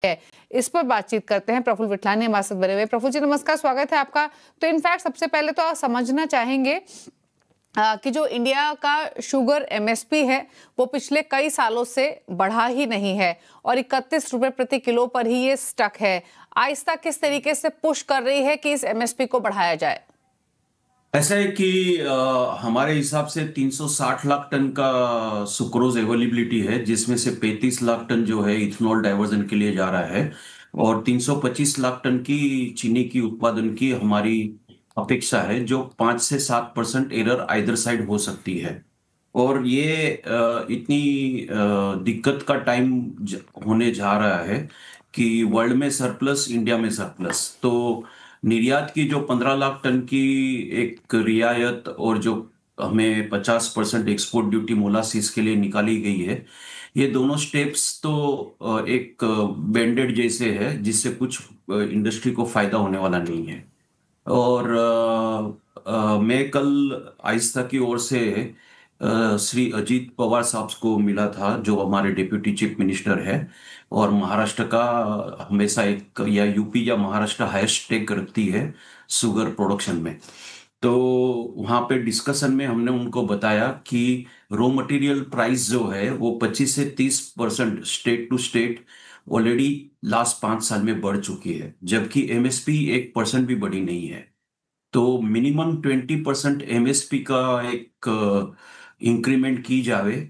है, इस पर बातचीत करते हैं। प्रफुल्ल विठलानी हमारे साथ बने हुए। प्रफुल्ल जी नमस्कार, स्वागत है आपका। तो इनफैक्ट सबसे पहले तो आप समझना चाहेंगे कि जो इंडिया का शुगर एमएसपी है वो पिछले कई सालों से बढ़ा ही नहीं है और 31 रुपए प्रति किलो पर ही ये स्टक है। आहिस्ता किस तरीके से पुश कर रही है कि इस एमएसपी को बढ़ाया जाए? ऐसा है कि हमारे हिसाब से 360 लाख टन का सुक्रोज अवेलेबिलिटी है, जिसमें से 35 लाख टन जो है इथेनॉल डाइवर्जन के लिए जा रहा है और 325 लाख टन की चीनी की उत्पादन की हमारी अपेक्षा है, जो 5 से 7% एरर आइदर साइड हो सकती है। और ये इतनी दिक्कत का टाइम होने जा रहा है कि वर्ल्ड में सरप्लस, इंडिया में सरप्लस। तो निर्यात की जो 15 लाख टन की एक रियायत और जो हमें 50% एक्सपोर्ट ड्यूटी मोलासिस के लिए निकाली गई है, ये दोनों स्टेप्स तो एक बैंडेड जैसे है, जिससे कुछ इंडस्ट्री को फायदा होने वाला नहीं है। और मैं कल आइस्ता की ओर से श्री अजीत पवार साहब को मिला था, जो हमारे डिप्यूटी चीफ मिनिस्टर है और महाराष्ट्र का हमेशा एक या यूपी या महाराष्ट्र हाईएस्ट स्टेक रखती है शुगर प्रोडक्शन में। तो वहाँ पे डिस्कशन में हमने उनको बताया कि रॉ मटेरियल प्राइस जो है वो 25 से 30% state to state already last 5 साल में बढ़ चुकी है, जबकि एमएसपी 1% भी बढ़ी नहीं है। तो मिनिमम 20% एमएसपी का एक इंक्रीमेंट की जावे।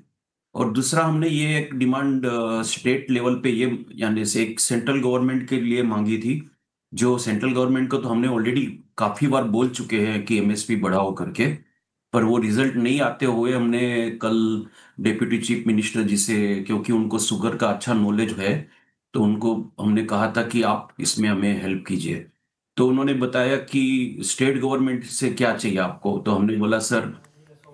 और दूसरा हमने ये एक डिमांड स्टेट लेवल पे ये यानी से एक सेंट्रल गवर्नमेंट के लिए मांगी थी, जो सेंट्रल गवर्नमेंट को तो हमने ऑलरेडी काफी बार बोल चुके हैं कि एमएसपी बढ़ाओ करके, पर वो रिजल्ट नहीं आते हुए हमने कल डेप्यूटी चीफ मिनिस्टर जी से, क्योंकि उनको शुगर का अच्छा नॉलेज है, तो उनको हमने कहा था कि आप इसमें हमें हेल्प कीजिए। तो उन्होंने बताया कि स्टेट गवर्नमेंट से क्या चाहिए आपको। तो हमने बोला सर,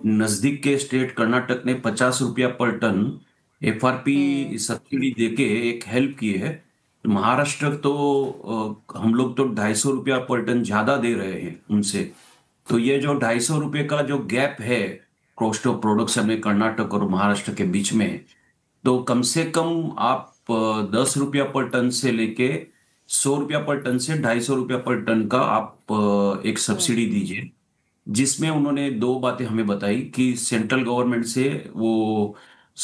नजदीक के स्टेट कर्नाटक ने 50 रुपया पर टन एफआरपी सब्सिडी देके एक हेल्प की है। महाराष्ट्र तो हम लोग तो 250 रुपया पर टन ज्यादा दे रहे हैं उनसे। तो ये जो 250 रुपये का जो गैप है कॉस्ट ऑफ प्रोडक्शन में कर्नाटक और महाराष्ट्र के बीच में, तो कम से कम आप 10 रुपया पर टन से लेके 100 रुपया पर टन से 250 रुपया पर टन का आप एक सब्सिडी दीजिए। जिसमें उन्होंने दो बातें हमें बताई कि सेंट्रल गवर्नमेंट से वो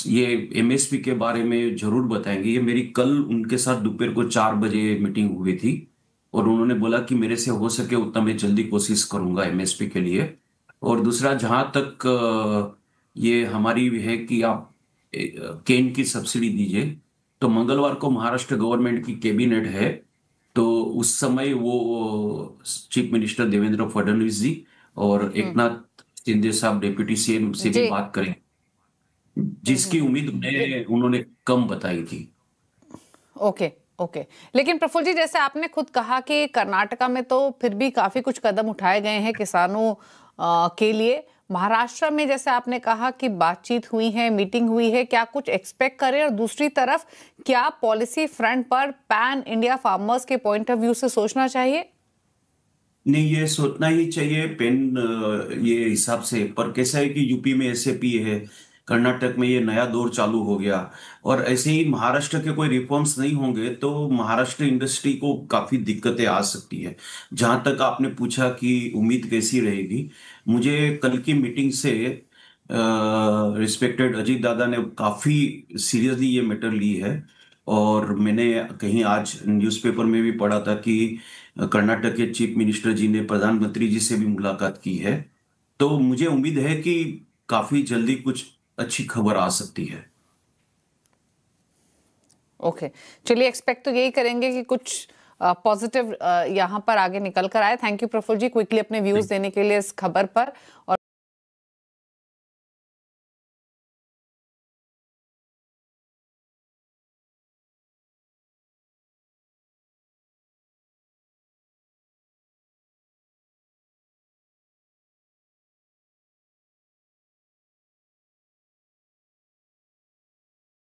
ये एमएसपी के बारे में जरूर बताएंगे। ये मेरी कल उनके साथ दोपहर को 4 बजे मीटिंग हुई थी और उन्होंने बोला कि मेरे से हो सके उतना मैं जल्दी कोशिश करूंगा एमएसपी के लिए। और दूसरा, जहां तक ये हमारी है कि आप केन की सब्सिडी दीजिए, तो मंगलवार को महाराष्ट्र गवर्नमेंट की कैबिनेट है, तो उस समय वो चीफ मिनिस्टर देवेंद्र फडणवीस जी और एकनाथ शिंदे साहब डिप्टी सीएम से भी जी। बात करें, जिसकी उम्मीद उन्होंने कम बताई थी। Okay, okay. लेकिन प्रफुल्ल जी, जैसे आपने खुद कहा कि कर्नाटका में तो फिर भी काफी कुछ कदम उठाए गए हैं किसानों के लिए। महाराष्ट्र में जैसे आपने कहा कि बातचीत हुई है, मीटिंग हुई है, क्या कुछ एक्सपेक्ट करें? और दूसरी तरफ क्या पॉलिसी फ्रंट पर पैन इंडिया फार्मर्स के पॉइंट ऑफ व्यू से सोचना चाहिए? नहीं, ये सोचना ही चाहिए पेन ये हिसाब से। पर कैसा है कि यूपी में एसएपी है, कर्नाटक में ये नया दौर चालू हो गया, और ऐसे ही महाराष्ट्र के कोई रिफॉर्म्स नहीं होंगे तो महाराष्ट्र इंडस्ट्री को काफी दिक्कतें आ सकती है। जहां तक आपने पूछा कि उम्मीद कैसी रहेगी, मुझे कल की मीटिंग से रिस्पेक्टेड अजीत दादा ने काफी सीरियसली ये मैटर ली है। और मैंने कहीं आज न्यूज़पेपर में भी पढ़ा था कि कर्नाटक के चीफ मिनिस्टर जी ने प्रधानमंत्री जी से भी मुलाकात की है। तो मुझे उम्मीद है कि काफी जल्दी कुछ अच्छी खबर आ सकती है। ओके, चलिए एक्सपेक्ट तो यही करेंगे कि कुछ पॉजिटिव यहाँ पर आगे निकल कर आए। Thank you Prafull ji, quickly अपने व्यूज देने के लिए इस खबर पर। और